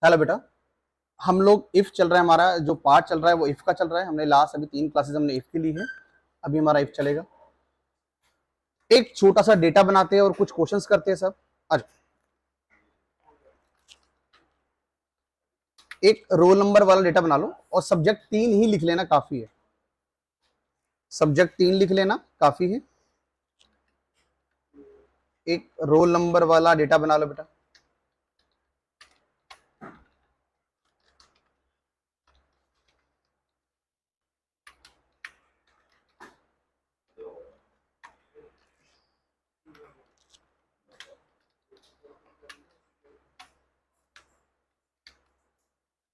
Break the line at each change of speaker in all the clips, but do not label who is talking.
Hello बेटा, हम लोग इफ चल रहा है, हमारा जो पार्ट चल रहा है वो इफ का चल रहा है। हमने लास्ट अभी 3 क्लासेस हमने इफ की ली है। अभी हमारा इफ चलेगा। एक छोटा सा डेटा बनाते हैं और कुछ क्वेश्चंस करते हैं सब। आज एक रोल नंबर वाला डेटा बना लो और सब्जेक्ट 3 ही लिख लेना, काफी है। सब्जेक्ट 3 लिख लेना काफी है। एक रोल नंबर वाला डेटा बना लो बेटा।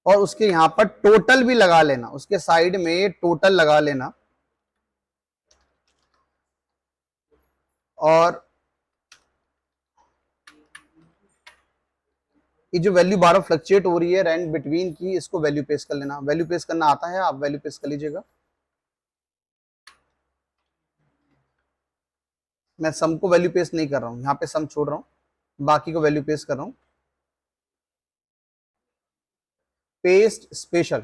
और उसके यहां पर टोटल भी लगा लेना, उसके साइड में टोटल लगा लेना। और ये जो वैल्यू बार फ्लक्चुएट हो रही है रैंड बिटवीन की, इसको वैल्यू पेश कर लेना। वैल्यू पेश करना आता है, आप वैल्यू पेश कर लीजिएगा। मैं सम को वैल्यू पेश नहीं कर रहा हूं, यहां पे सम छोड़ रहा हूं, बाकी को वैल्यू पेश कर रहा हूं। Paste special.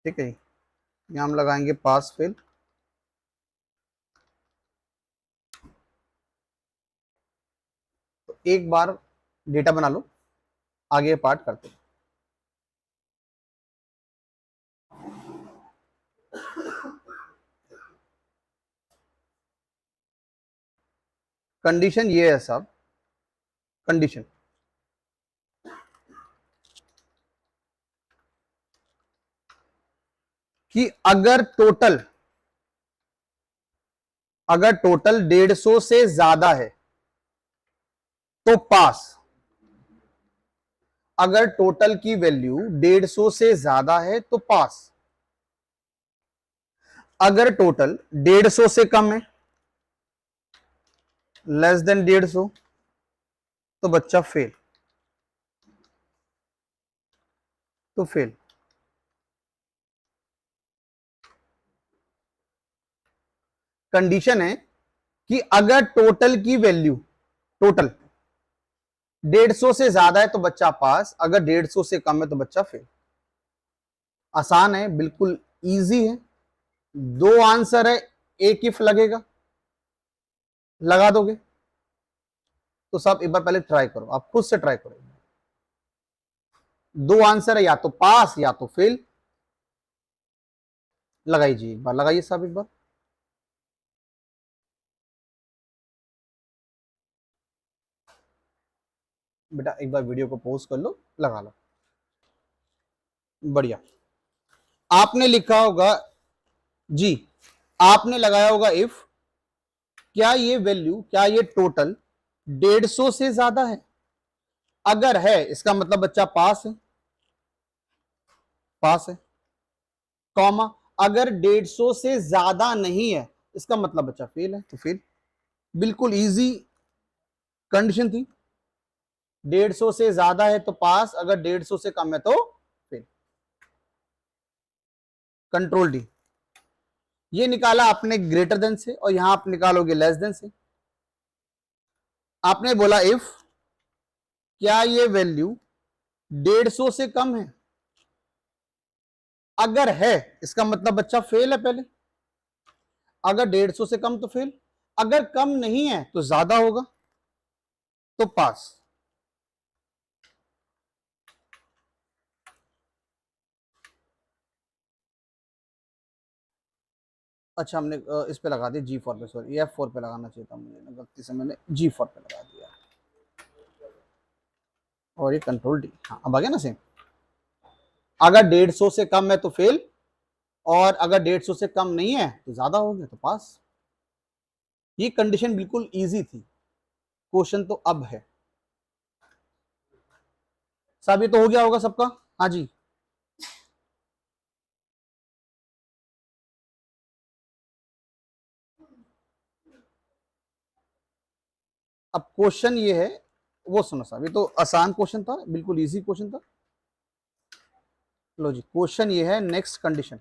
ठीक है, यहां हम लगाएंगे पास फेल। तो एक बार डेटा बना लो, आगे पार्ट करते हैं। कंडीशन ये है साहब, कंडीशन कि अगर टोटल 150 से ज्यादा है तो पास। अगर टोटल की वैल्यू 150 से ज्यादा है तो पास। अगर टोटल 150 से कम है, लेस देन 150, तो बच्चा फेल। तो फेल। कंडीशन है कि अगर टोटल की वैल्यू, टोटल 150 से ज्यादा है तो बच्चा पास, अगर 150 से कम है तो बच्चा फेल। आसान है, बिल्कुल इजी है। 2 आंसर है, एक इफ लगेगा, लगा दोगे। तो सब एक बार पहले ट्राई करो, आप खुद से ट्राई करो। 2 आंसर है, या तो पास या तो फेल। लगाइए, एक बार लगाइए साहब, एक बार। बेटा एक बार वीडियो को पॉज कर लो, लगा लो। बढ़िया। आपने लिखा होगा जी, आपने लगाया होगा इफ, क्या ये वैल्यू, क्या ये टोटल 150 से ज्यादा है। अगर है, इसका मतलब बच्चा पास है, पास है। कॉमा, अगर 150 से ज्यादा नहीं है, इसका मतलब बच्चा फेल है, तो फेल। बिल्कुल इजी कंडीशन थी। 150 से ज्यादा है तो पास, अगर 150 से कम है तो फेल। Control D. ये निकाला आपने ग्रेटर देन से, और यहां आप निकालोगे लेस देन से। आपने बोला इफ, क्या ये वैल्यू 150 से कम है। अगर है, इसका मतलब बच्चा फेल है पहले। अगर 150 से कम तो फेल, अगर कम नहीं है तो ज्यादा होगा तो पास। अच्छा, हमने इस पे लगा दिया G4 पे, सॉरी F4 पे लगाना चाहिए था मुझे, गलती से मैंने G4 पे लगा दिया। और ये कंट्रोल डी। हाँ, अब आ गया ना सेम। अगर 150 से कम है तो फेल, और अगर 150 से कम नहीं है तो ज्यादा हो गया तो पास। ये कंडीशन बिल्कुल इजी थी। क्वेश्चन तो अब है साहब, ये तो हो गया होगा सबका। हाँ जी, अब क्वेश्चन ये है, वो सुनो साहब, ये तो आसान क्वेश्चन था, बिल्कुल इजी क्वेश्चन था। लो जी, क्वेश्चन ये है, नेक्स्ट कंडीशन,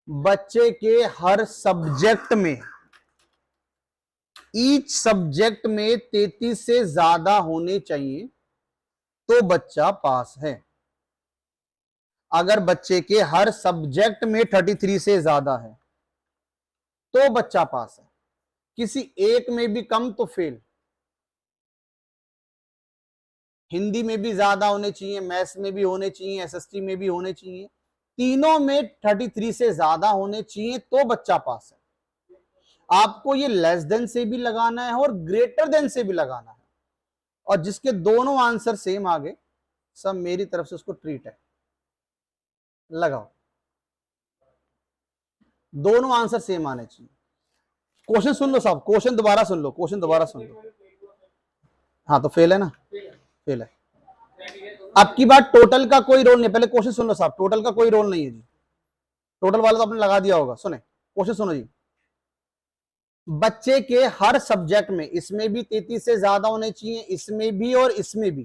बच्चे के हर सब्जेक्ट में, ईच सब्जेक्ट में 33 से ज्यादा होने चाहिए तो बच्चा पास है। अगर बच्चे के हर सब्जेक्ट में 33 से ज्यादा है तो बच्चा पास है, किसी एक में भी कम तो फेल। हिंदी में भी ज्यादा होने चाहिए, मैथ्स में भी होने चाहिए, एसएसटी में भी होने चाहिए, तीनों में 33 से ज्यादा होने चाहिए तो बच्चा पास है। आपको ये लेस देन से भी लगाना है और ग्रेटर देन से भी लगाना है, और जिसके दोनों आंसर सेम आ गए, सब मेरी तरफ से उसको ट्रीट है। लगाओ, दोनों आंसर सेम आने चाहिए। क्वेश्चन सुन लो साहब, क्वेश्चन दोबारा सुन लो, क्वेश्चन दोबारा सुन लो। हाँ तो फेल है ना, फेल है। अब की बात टोटल का कोई रोल नहीं, पहले क्वेश्चन सुन लो साहब, टोटल का कोई रोल नहीं है जी, टोटल वाला तो आपने लगा दिया होगा। सुने क्वेश्चन सुनो जी, बच्चे के हर सब्जेक्ट में, इसमें भी 33 से ज्यादा होने चाहिए, इसमें भी और इसमें भी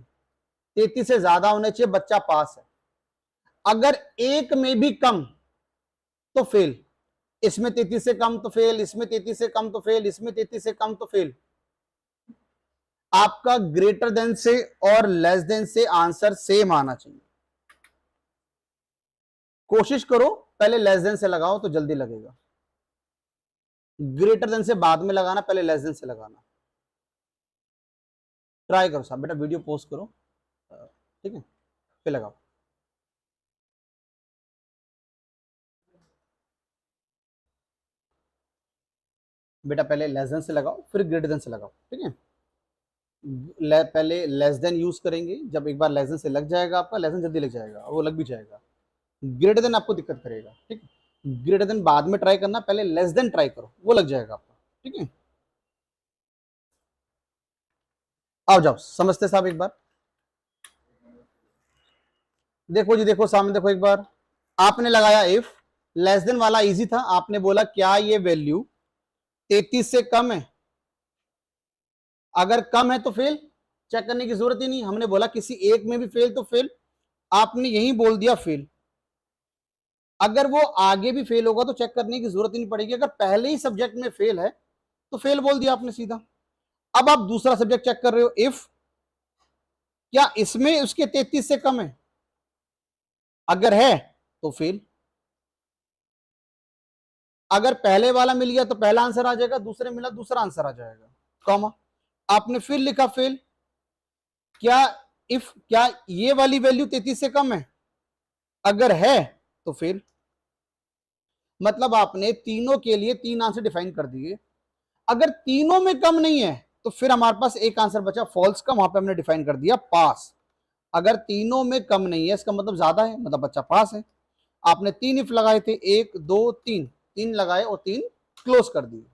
33 से ज्यादा होने चाहिए, बच्चा पास है। अगर एक में भी कम तो फेल, इसमें 33 से कम तो फेल, इसमें 33 से कम तो फेल, इसमें 33 से कम तो फेल। आपका ग्रेटर देन से और लेस देन से आंसर सेम आना चाहिए। कोशिश करो पहले लेस देन से लगाओ तो जल्दी लगेगा, ग्रेटर देन से बाद में लगाना, पहले लेस देन से लगाना। ट्राई करो साहब, बेटा वीडियो पोस्ट करो, ठीक है, फिर लगाओ। बेटा पहले लेस देन से लगाओ फिर ग्रेटर देन से लगाओ, ठीक है। पहले लेस देन यूज करेंगे, जब एक बार लेस देन से लग जाएगा आपका, लेस देन जल्दी लग जाएगा, वो लग भी जाएगा। ग्रेटर देन आपको दिक्कत करेगा, ठीक है। ग्रेटर देन बाद में ट्राई करना, पहले लेस देन ट्राई करो, वो लग जाएगा आपका, ठीक है। आओ जाओ समझते साहब एक बार, देखो जी, देखो सामने देखो एक बार, आपने लगाया इफ, लेस देन वाला इजी था, आपने बोला क्या ये वैल्यू 33 से कम है, अगर कम है तो फेल, चेक करने की जरूरत ही नहीं, हमने बोला किसी एक में भी फेल तो फेल, आपने यही बोल दिया फेल। अगर वो आगे भी फेल होगा तो चेक करने की जरूरत ही नहीं पड़ेगी, अगर पहले ही सब्जेक्ट में फेल है तो फेल बोल दिया आपने सीधा। अब आप दूसरा सब्जेक्ट चेक कर रहे हो, इफ क्या इसमें उसके 33 से कम है, अगर है तो फेल। अगर पहले वाला मिल गया तो पहला आंसर आ जाएगा, दूसरे मिला दूसरा आंसर आ जाएगा, कॉमा। आपने फिर लिखा फेल, क्या इफ क्या ये वाली वैल्यू 33 से कम है, अगर है तो फेल। मतलब आपने तीनों के लिए तीन आंसर डिफाइन कर दिए, अगर तीनों में कम नहीं है तो फिर हमारे पास एक आंसर बचा फॉल्स का, वहां पे हमने डिफाइन कर दिया पास। अगर तीनों में कम नहीं है इसका मतलब ज्यादा है, मतलब बच्चा पास है। आपने तीन इफ लगाए थे, एक दो तीन, तीन लगाए और तीन क्लोज कर दिए,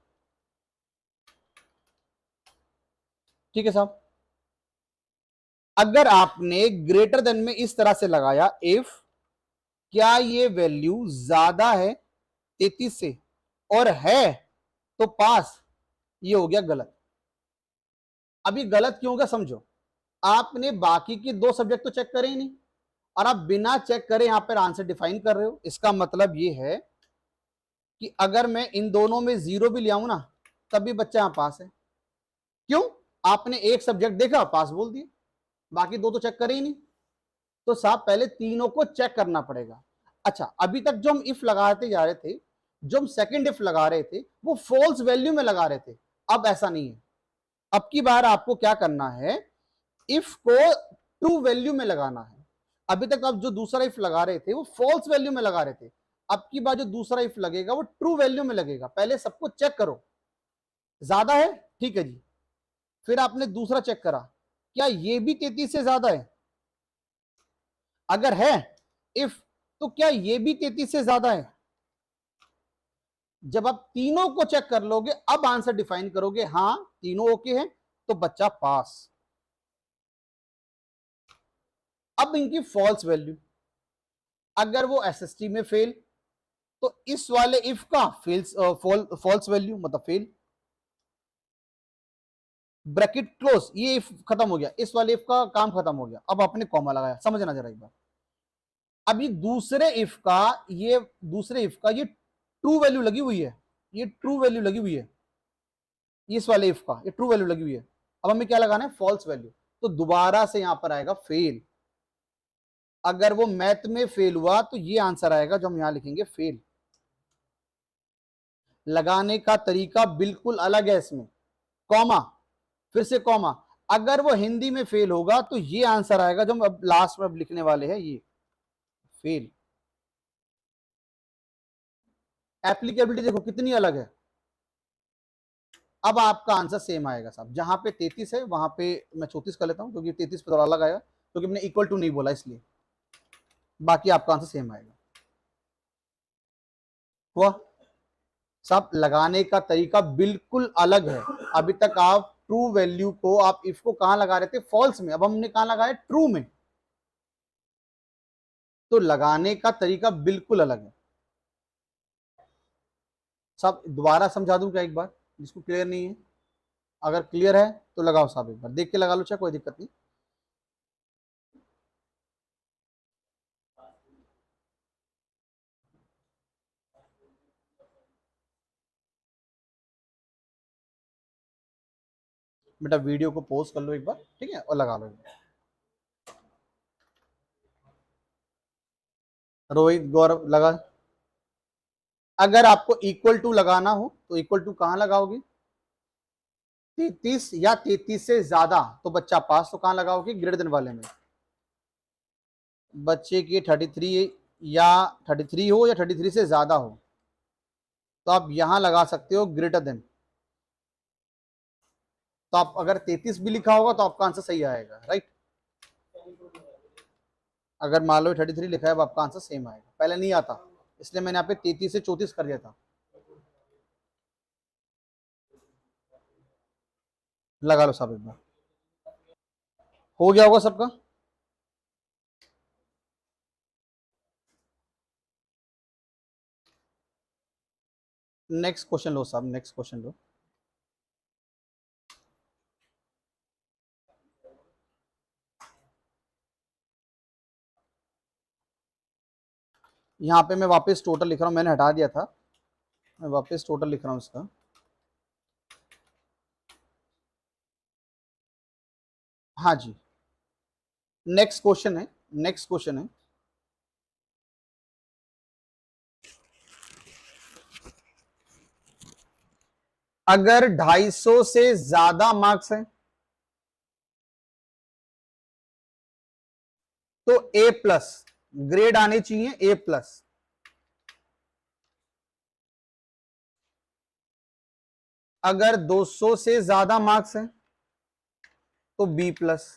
ठीक है साहब। अगर आपने ग्रेटर देन में इस तरह से लगाया, इफ क्या ये वैल्यू ज्यादा है 33 से और है तो पास, ये हो गया गलत। अभी गलत क्यों होगा समझो, आपने बाकी के दो सब्जेक्ट तो चेक करे ही नहीं, और आप बिना चेक करे यहां पर आंसर डिफाइन कर रहे हो, इसका मतलब ये है कि अगर मैं इन दोनों में जीरो भी ले आऊं ना तब भी बच्चा यहां पास है। क्यों? आपने एक सब्जेक्ट देखा पास बोल दिया, बाकी दो तो चेक करे ही नहीं, तो साहब पहले तीनों को चेक करना पड़ेगा। अच्छा, अभी तक जो हम इफ लगाते जा रहे थे, जो हम सेकंड इफ लगा रहे थे वो फॉल्स वैल्यू में लगा रहे थे, अब ऐसा नहीं है। अब की बार आपको क्या करना है, इफ को ट्रू वैल्यू में लगाना है। अभी तक आप जो दूसरा इफ लगा रहे थे वो फॉल्स वैल्यू में लगा रहे थे, अब की बार जो दूसरा इफ लगेगा वो ट्रू वैल्यू में लगेगा। पहले सबको चेक करो, ज्यादा है ठीक है जी, फिर आपने दूसरा चेक करा, क्या ये भी 33 से ज्यादा है, अगर है इफ तो क्या ये भी 33 से ज्यादा है। जब आप तीनों को चेक कर लोगे अब आंसर डिफाइन करोगे, हां तीनों ओके हैं तो बच्चा पास। अब इनकी फॉल्स वैल्यू, अगर वो एसएसटी में फेल तो इस वाले इफ का फॉल्स वैल्यू मतलब फेल। ब्रैकेट क्लोज, ये इफ खत्म हो गया, इस वाले इफ का काम खत्म हो गया, अब आपने कॉमा लगाया, समझना जरा एक बार। अब ये दूसरे इफ का, ये ट्रू वैल्यू लगी हुई है, ये ट्रू वैल्यू लगी हुई है, इस वाले इफ का ये ट्रू वैल्यू लगी हुई है। अब हमें क्या लगाना है, फॉल्स वैल्यू। तो दोबारा से यहां पर आएगा फेल। अगर वो मैथ में फेल हुआ तो ये आंसर आएगा जो हम यहां लिखेंगे, फेल। लगाने का तरीका बिल्कुल अलग है इसमें, कॉमा, फिर से कॉमा। अगर वो हिंदी में फेल होगा तो ये आंसर आएगा जो हम अब लास्ट में अब लिखने वाले हैं, ये फेल। एप्लीकेबिलिटी देखो कितनी अलग है। अब आपका आंसर सेम आएगा साहब, जहां पे 33 है वहां पे मैं 34 कर लेता हूं, क्योंकि 33 पे थोड़ा अलग आएगा, क्योंकि मैंने इक्वल टू नहीं बोला इसलिए। बाकी आपका आंसर सेम आएगा। हुआ साहब, लगाने का तरीका बिल्कुल अलग है। अभी तक आप ट्रू वैल्यू को, आप इफ को कहां लगा रहे थे, फॉल्स में, अब हमने कहां लगाया, ट्रू में। तो लगाने का तरीका बिल्कुल अलग है साहब। दोबारा समझा दूं क्या एक बार, जिसको क्लियर नहीं है? अगर क्लियर है तो लगाओ साहब, एक बार देख के लगा लो, चाहे कोई दिक्कत नहीं। बेटा वीडियो को पॉज कर लो एक बार, ठीक है, और लगा लो। रोहित, गौरव लगा। अगर आपको इक्वल टू लगाना हो तो इक्वल टू कहां लगाओगे, 33 या 33 से ज्यादा तो बच्चा पास, तो कहां लगाओगे, ग्रेटर देन वाले में। बच्चे की 33 या 33 हो या 33 से ज्यादा हो तो आप यहां लगा सकते हो ग्रेटर देन। तो आप अगर 33 भी लिखा होगा तो आपका आंसर सही आएगा, राइट। अगर मान लो 33 लिखा है, अब आपका आंसर सेम आएगा। पहले नहीं आता, इसलिए मैंने यहाँ पे 33 से 34 कर दिया था। लगा लो साहब एक बार, हो गया होगा सबका। नेक्स्ट क्वेश्चन लो साहब, नेक्स्ट क्वेश्चन लो। यहाँ पे मैं वापस टोटल लिख रहा हूँ, मैंने हटा दिया था, मैं वापस टोटल लिख रहा हूँ इसका। हाँ जी, नेक्स्ट क्वेश्चन है, नेक्स्ट क्वेश्चन है, अगर 250 से ज्यादा मार्क्स है तो ए प्लस ग्रेड आने चाहिए, ए प्लस। अगर 200 से ज्यादा मार्क्स है तो बी प्लस।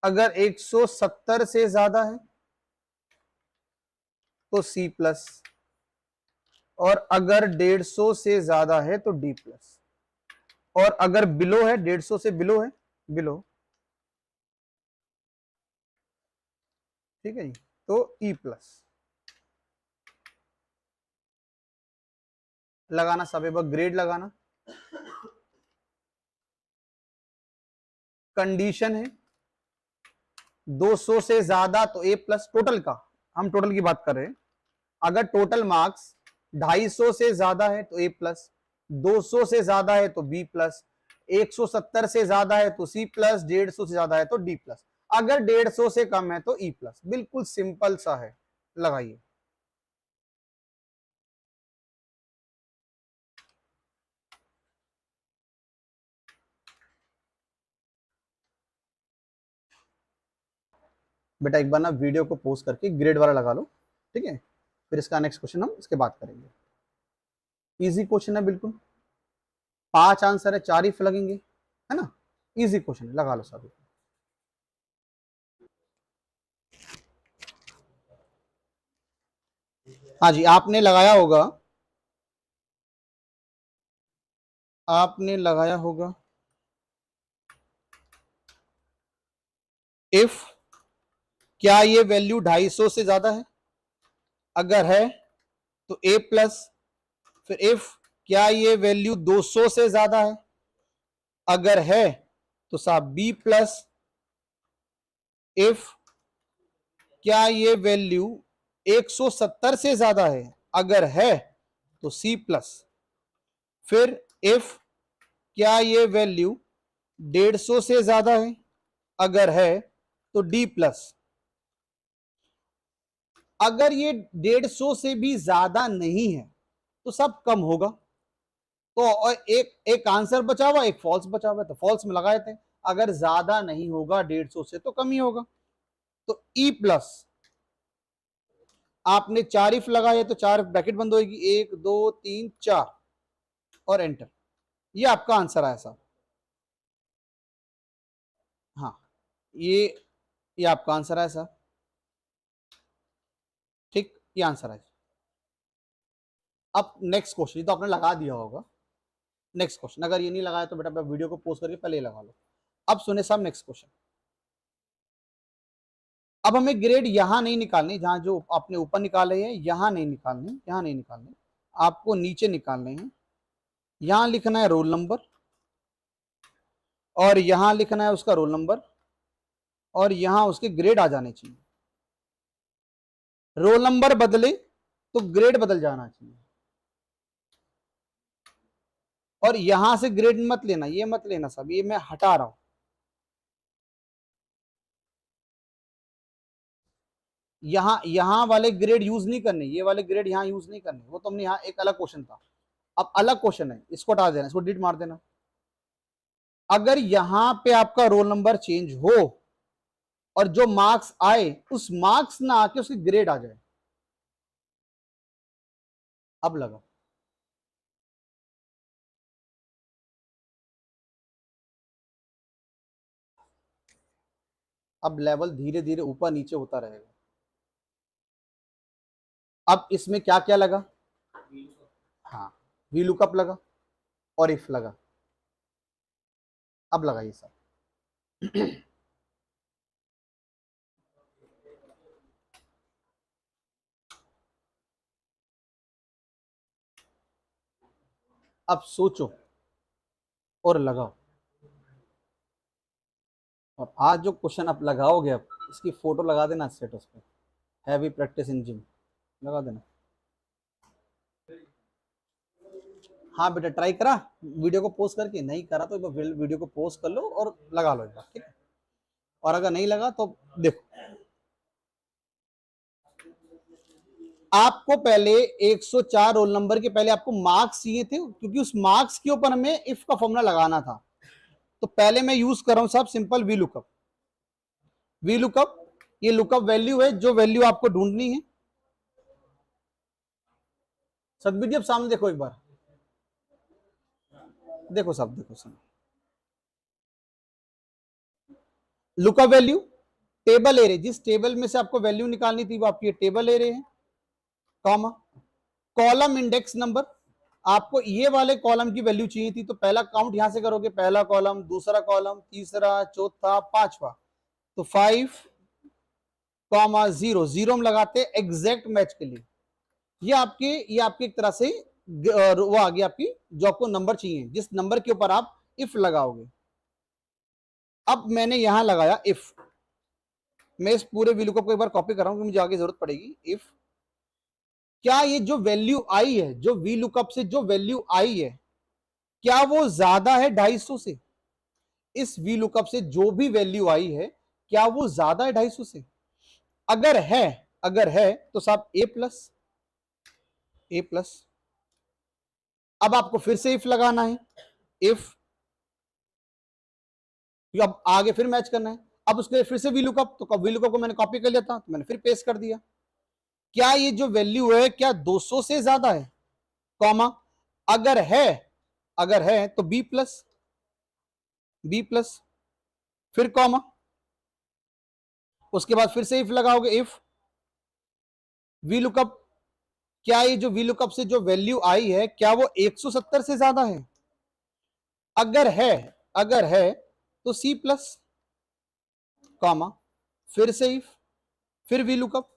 अगर 170 से ज्यादा है तो सी प्लस। और अगर 150 से ज्यादा है तो डी प्लस। और अगर बिलो है, 150 से बिलो है, बिलो, ठीक है जी, तो ई प्लस। लगाना सब एक बार, ग्रेड लगाना। कंडीशन है 200 से ज्यादा तो ए प्लस, टोटल का, हम टोटल की बात कर रहे हैं। अगर टोटल मार्क्स 250 से ज्यादा है तो ए प्लस, 200 से ज्यादा है तो बी प्लस, 170 से ज्यादा है तो सी प्लस, 150 से ज्यादा है तो डी प्लस, अगर 150 से कम है तो ई प्लस। बिल्कुल सिंपल सा है, लगाइए। बेटा एक बार ना वीडियो को पोस्ट करके ग्रेड वाला लगा लो, ठीक है, फिर इसका नेक्स्ट क्वेश्चन हम इसके बाद करेंगे। इजी क्वेश्चन है बिल्कुल, 5 आंसर है, 4 ही लगेंगे, है ना। इजी क्वेश्चन है, लगा लो सभी। हाँ जी, आपने लगाया होगा, आपने लगाया होगा इफ, क्या ये वैल्यू 250 से ज्यादा है? अगर है तो ए प्लस। फिर इफ क्या ये वैल्यू 200 से ज्यादा है? अगर है तो साहब बी प्लस। इफ क्या ये वैल्यू 170 से ज्यादा है? अगर है तो सी प्लस। फिर इफ क्या ये वैल्यू 150 से ज्यादा है? अगर है तो डी प्लस। अगर ये 150 से भी ज्यादा नहीं है तो सब कम होगा। तो एक आंसर बचा हुआ, एक फॉल्स बचा हुआ, तो फॉल्स में लगाए थे। अगर ज्यादा नहीं होगा 150 से तो कम ही होगा। तो ई प्लस, आपने 4 इफ लगाए तो 4 ब्रैकेट बंद होगी, 1 2 3 4 और एंटर। ये आपका आंसर आया साहब। हाँ, ये आपका आंसर आया साहब। ठीक, ये आंसर है। अब नेक्स्ट क्वेश्चन, तो आपने लगा दिया होगा। नेक्स्ट क्वेश्चन, अगर ये नहीं लगाया तो बेटा वीडियो को पोस्ट करके पहले ही लगा लो। अब सुने साहब नेक्स्ट क्वेश्चन। अब हमें ग्रेड यहां नहीं निकालनी, जहां जो आपने ऊपर निकाले हैं यहां नहीं निकालने, यहां नहीं निकालने, आपको नीचे निकालने हैं। यहां लिखना है रोल नंबर और यहां लिखना है उसका रोल नंबर और यहां उसके ग्रेड आ जाने चाहिए। रोल नंबर बदले तो ग्रेड बदल जाना चाहिए। और यहां से ग्रेड मत लेना, ये मत लेना सब, ये मैं हटा रहा हूं। यहां वाले ग्रेड यूज नहीं करने, ये वाले ग्रेड यहां यूज नहीं करने, वो तुमने यहां एक अलग क्वेश्चन था। अब अलग क्वेश्चन है, इसको हटा देना, इसको डिलीट मार देना। अगर यहां पे आपका रोल नंबर चेंज हो और जो मार्क्स आए उस मार्क्स ना आके उसकी ग्रेड आ जाए। अब लगा। अब लेवल धीरे धीरे ऊपर नीचे होता रहेगा। अब इसमें क्या क्या लगा? हाँ, वी लुकअप लगा और इफ लगा। अब लगा ये सब। अब सोचो और लगाओ। और आज जो क्वेश्चन आप लगाओगे, अब इसकी फोटो लगा देना स्टेटस पे, हैवी प्रैक्टिस इन जिम, लगा देना। हाँ बेटा, ट्राई करा वीडियो को पोस्ट करके? नहीं करा तो वीडियो को पोस्ट कर लो और लगा लो एक बार, ठीक है? और अगर नहीं लगा तो देखो, आपको पहले 104 रोल नंबर के पहले आपको मार्क्स चाहिए थे, क्योंकि उस मार्क्स के ऊपर हमें इफ का फॉर्मूला लगाना था। तो पहले मैं यूज कर रहा हूं साहब simple V lookup. V lookup, ये लुकअप वैल्यू है, जो वैल्यू आपको ढूंढनी है। सदबीर जी अब सामने देखो एक बार, देखो सब, देखो सब। लुकअप वैल्यू टेबल एरे, जिस टेबल में से आपको वैल्यू निकालनी थी वो आपकी टेबल एरे है, कॉमा कॉलम इंडेक्स नंबर। आपको ये वाले कॉलम की वैल्यू चाहिए थी, तो पहला काउंट यहां से करोगे, पहला कॉलम, दूसरा कॉलम, तीसरा, चौथा, पांचवा। तो 5,0 जीरो हम लगाते एग्जैक्ट मैच के लिए। ये आपकी एक तरह से वो आ गई आपकी, जो आपको नंबर चाहिए, जिस नंबर के ऊपर आप इफ लगाओगे। अब मैंने यहां लगाया इफ। मैं इस पूरे वीलुकअप को एक बार कॉपी कर रहा हूं, मुझे आगे जरूरत पड़ेगी। इफ क्या ये जो वैल्यू आई है, जो वी लुकअप से जो वैल्यू आई है, क्या वो ज्यादा है 250 से? इस वी लुकअप से जो भी वैल्यू आई है, क्या वो ज्यादा है 250 से? अगर है तो साहब ए प्लस, ए प्लस। अब आपको फिर से इफ लगाना है। इफ, अब आगे फिर मैच करना है। अब उसके लिए फिर से वी लुकअप, तो वी लुकअप को मैंने कॉपी कर लिया था, तो मैंने फिर पेस्ट कर दिया। क्या ये जो वैल्यू है क्या 200 से ज्यादा है? कॉमा अगर है तो बी प्लस, बी प्लस, फिर कॉमा, उसके बाद फिर से इफ लगाओगे। इफ वी लुकअप, क्या ये जो वी लुकअप से जो वैल्यू आई है क्या वो 170 से ज्यादा है? अगर है तो सी प्लस, कॉमा, फिर से इफ, फिर वी लुकअप,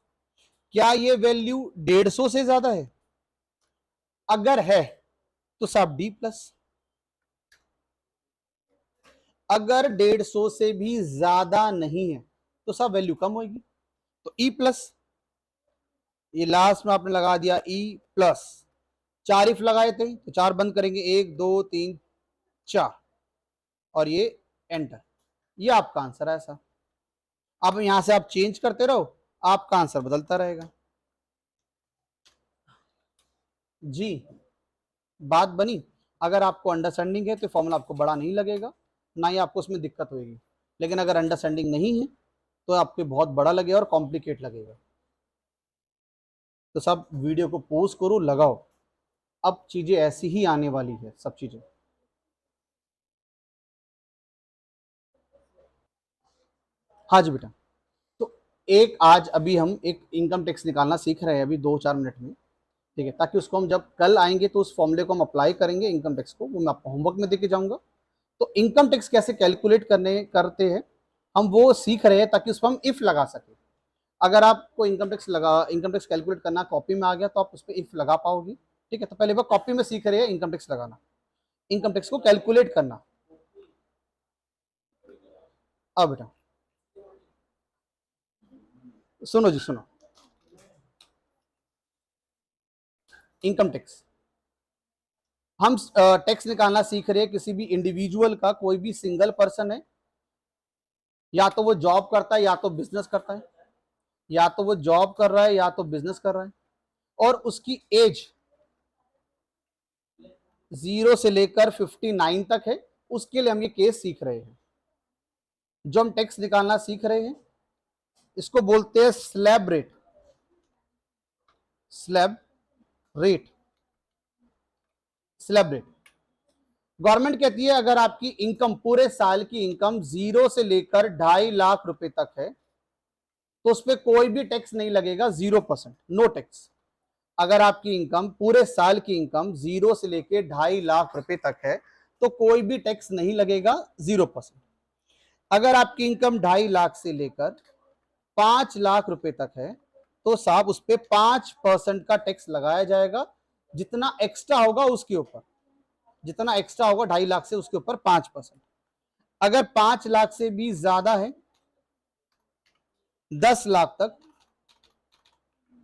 क्या ये वैल्यू 150 से ज्यादा है? अगर है तो साहब डी प्लस। अगर 150 से भी ज्यादा नहीं है तो साहब वैल्यू कम होगी, तो ई प्लस। ये लास्ट में आपने लगा दिया ई प्लस। 4 इफ लगाए थे तो 4 बंद करेंगे, 1 2 3 4 और ये एंटर। ये आपका आंसर है ऐसा। अब यहां से आप चेंज करते रहो, आपका आंसर बदलता रहेगा। जी बात बनी। अगर आपको अंडरस्टैंडिंग है तो फॉर्मूला आपको बड़ा नहीं लगेगा, ना ही आपको उसमें दिक्कत होगी। लेकिन अगर अंडरस्टैंडिंग नहीं है तो आपको बहुत बड़ा लगेगा और कॉम्प्लिकेट लगेगा। तो सब वीडियो को पॉज करो, लगाओ, अब चीजें ऐसी ही आने वाली है सब चीजें। हाँ जी बेटा। तो एक आज अभी हम एक इनकम टैक्स निकालना सीख रहे हैं अभी 2-4 मिनट में, ठीक है, ताकि उसको हम जब कल आएंगे तो उस फॉर्मूले को हम अप्लाई करेंगे इनकम टैक्स को, वो मैं आपको होमवर्क में देके जाऊंगा। तो इनकम टैक्स कैसे कैलकुलेट करते हैं हम वो सीख रहे हैं, ताकि उसको हम इफ लगा सके। अगर आपको इनकम टैक्स कैलकुलेट करना कॉपी में आ गया तो आप उस पर इफ लगा पाओगे, ठीक है। तो पहले वो कॉपी में सीख रहे हैं इनकम टैक्स लगाना, इनकम टैक्स को कैलकुलेट करना। अब बेटा सुनो जी, सुनो। इनकम टैक्स हम टैक्स निकालना सीख रहे हैं किसी भी इंडिविजुअल का। कोई भी सिंगल पर्सन है, या तो वो जॉब करता है या तो बिजनेस करता है, या तो वो जॉब कर रहा है या तो बिजनेस कर रहा है, और उसकी एज 0 से लेकर 59 तक है, उसके लिए हम ये केस सीख रहे हैं। जो हम टैक्स निकालना सीख रहे हैं इसको बोलते हैं slab rate. Slab rate, slab rate. Government कहती है अगर आपकी इनकम, पूरे साल की इनकम 0 से लेकर 2.5 लाख रुपए तक है तो उस पर कोई भी टैक्स नहीं लगेगा, 0%, नो टैक्स। अगर आपकी इनकम, पूरे साल की इनकम 0 से लेकर 2.5 लाख रुपए तक है तो कोई भी टैक्स नहीं लगेगा, 0%। अगर आपकी इनकम 2.5 लाख से लेकर 5 लाख रुपए तक है तो साहब उस पर 5% का टैक्स लगाया जाएगा, जितना एक्स्ट्रा होगा उसके ऊपर। जितना एक्स्ट्रा होगा 2.5 लाख से, उसके ऊपर 5%। अगर 5 लाख से भी ज्यादा है, 10 लाख तक,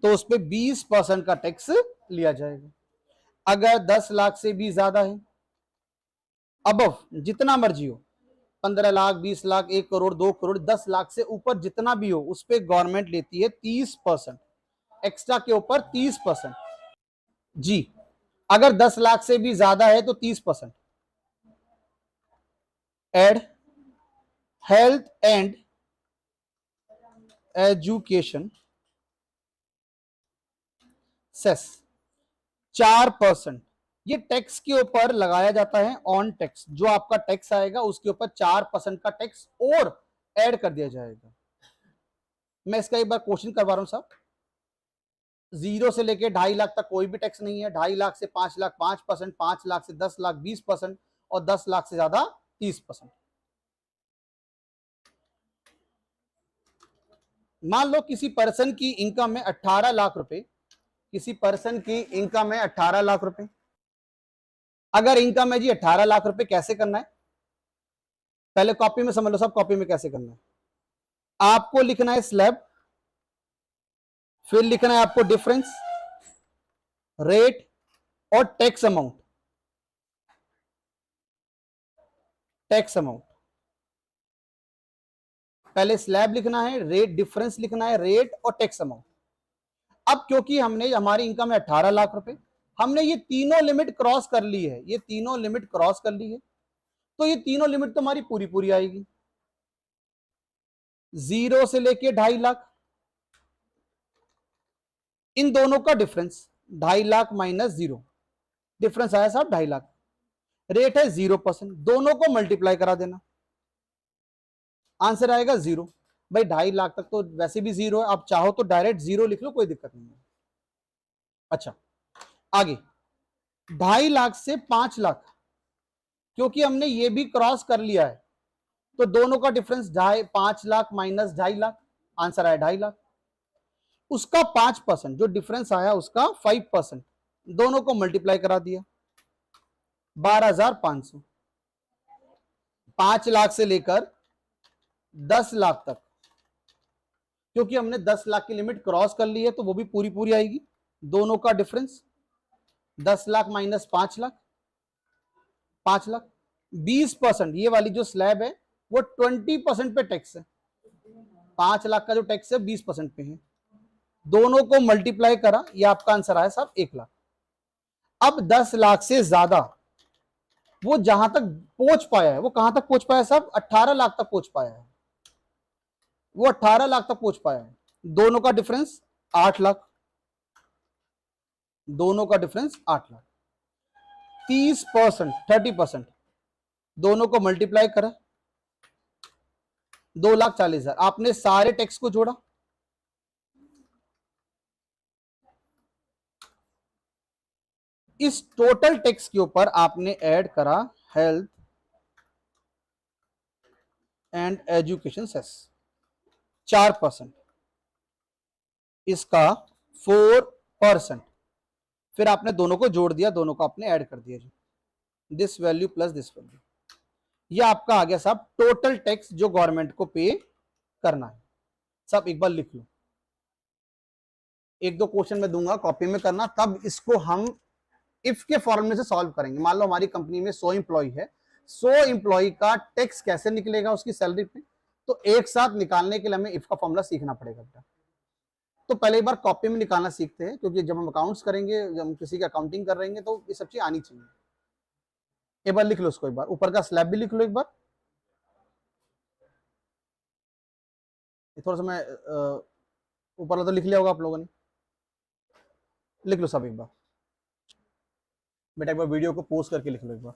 तो उस पर 20% का टैक्स लिया जाएगा। अगर 10 लाख से भी ज्यादा है, अबव जितना मर्जी हो, 15 लाख, 20 लाख, 1 करोड़, 2 करोड़, 10 लाख से ऊपर जितना भी हो, उस पर गवर्नमेंट लेती है 30%, एक्स्ट्रा के ऊपर 30%। जी अगर 10 लाख से भी ज्यादा है तो 30%। Add health and education cess 4%, ये टैक्स के ऊपर लगाया जाता है। ऑन टैक्स, जो आपका टैक्स आएगा उसके ऊपर 4% का टैक्स और ऐड कर दिया जाएगा। मैं इसका एक बार क्वेश्चन करवा रहा हूं साहब। 0 से लेके 2.5 लाख तक कोई भी टैक्स नहीं है, 2.5 लाख से 5 लाख 5%, 5 लाख से 10 लाख 20%, और 10 लाख से ज्यादा 30%। मान लो किसी पर्सन की इनकम है 18 लाख रुपए, किसी पर्सन की इनकम है 18 लाख रुपए। अगर इनकम है जी 18 लाख रुपए, कैसे करना है पहले कॉपी में समझ लो सब। कॉपी में कैसे करना है, आपको लिखना है स्लैब, फिर लिखना है आपको डिफरेंस, रेट और टैक्स अमाउंट। टैक्स अमाउंट पहले स्लैब लिखना है, रेट डिफरेंस लिखना है, रेट और टैक्स अमाउंट। अब क्योंकि हमने, हमारी इनकम है 18 लाख रुपए, हमने ये तीनों लिमिट क्रॉस कर ली है, ये तीनों लिमिट क्रॉस कर ली है, तो ये तीनों लिमिट तो हमारी पूरी पूरी आएगी। 0 से लेके 2.5 लाख, इन दोनों का डिफरेंस 2.5 लाख माइनस 0, डिफरेंस आया साहब 2.5 लाख। रेट है 0%, दोनों को मल्टीप्लाई करा देना, आंसर आएगा 0। भाई 2.5 लाख तक तो वैसे भी 0 है, आप चाहो तो डायरेक्ट 0 लिख लो, कोई दिक्कत नहीं है। अच्छा आगे 2.5 लाख से 5 लाख, क्योंकि हमने ये भी क्रॉस कर लिया है तो दोनों का difference 5 lakh minus 2.5 lakh, answer आया 2.5 लाख। उसका 5%, जो डिफरेंस आया उसका 5%, दोनों को मल्टीप्लाई करा दिया, 12,500, 5 लाख से लेकर 10 लाख तक, क्योंकि हमने 10 लाख की लिमिट क्रॉस कर ली है तो वो भी पूरी पूरी आएगी। दोनों का डिफरेंस 10 लाख माइनस 5 लाख, 5 लाख। 20%, ये वाली जो स्लैब है वो 20% पे टैक्स है। 5 लाख का जो टैक्स है 20% पे है। दोनों को मल्टीप्लाई करा, ये आपका आंसर आया साहब 1 लाख। अब 10 लाख से ज्यादा वो जहां तक पहुंच पाया है, वो कहां तक पहुंच पाया साहब? 18 लाख तक पहुंच पाया है। वो 18 लाख तक पहुंच पाया है। दोनों का डिफरेंस 8 लाख, दोनों का डिफरेंस 8 लाख। 30%, 30%, दोनों को मल्टीप्लाई करा, 2,40,000। आपने सारे टैक्स को जोड़ा, इस टोटल टैक्स के ऊपर आपने ऐड करा हेल्थ एंड एजुकेशन सेस 4%, इसका 4%। फिर आपने दोनों को जोड़ दिया, दोनों को आपने ऐड कर दिया जी, this value plus this value. ये आपका आ गया साहब टोटल टैक्स जो गवर्नमेंट को पे करना है। सब एक बार लिख लो, 1-2 क्वेश्चन मैं दूंगा, कॉपी में करना, तब इसको हम इफ के फॉर्मूले से सॉल्व करेंगे। मान लो हमारी कंपनी में 100 इंप्लॉय है, 100 इंप्लॉय का टैक्स कैसे निकलेगा उसकी सैलरी पे, तो एक साथ निकालने के लिए हमें इफ का फॉर्मूला सीखना पड़ेगा बेटा। तो पहले एक बार कॉपी में निकालना सीखते हैं, क्योंकि जब हम अकाउंट्स करेंगे, जब हम किसी की अकाउंटिंग कर रहे हैं, तो ये सब चीज आनी चाहिए। एक बार लिख लो उसको, एक बार ऊपर का स्लैब भी लिख लो एक बार। थोड़ा सा मैं ऊपर तो लिख लिया होगा आप लोगों ने, लिख लो सब एक बार बेटा, एक बार वीडियो को पोस्ट करके लिख लो एक बार।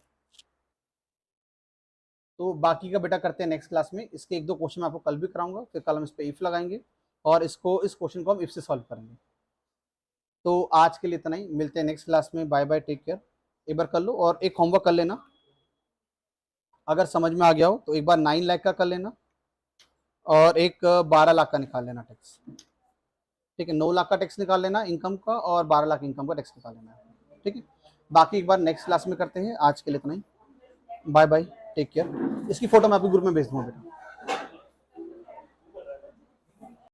तो बाकी का बेटा करते हैं नेक्स्ट क्लास में। इसके 1-2 क्वेश्चन मैं आपको कल भी कराऊंगा, फिर कल हम इस पे इफ लगाएंगे और इस क्वेश्चन को हम इफ से सॉल्व करेंगे। तो आज के लिए इतना ही, मिलते हैं नेक्स्ट क्लास में। Bye bye, take care. एक बार कर लो और एक होमवर्क कर लेना, अगर समझ में आ गया हो तो एक बार 9 लाख का कर लेना और एक 12 लाख का निकाल लेना टैक्स। ठीक है, 9 लाख का टैक्स निकाल लेना इनकम का और 12 लाख इनकम का टैक्स निकाल लेना है। ठीक है, बाकी एक बार नेक्स्ट क्लास में करते हैं। आज के लिए इतना ही, बाय बाय, टेक केयर। इसकी फोटो मैं आपके ग्रुप में भेज दूंगा बेटा।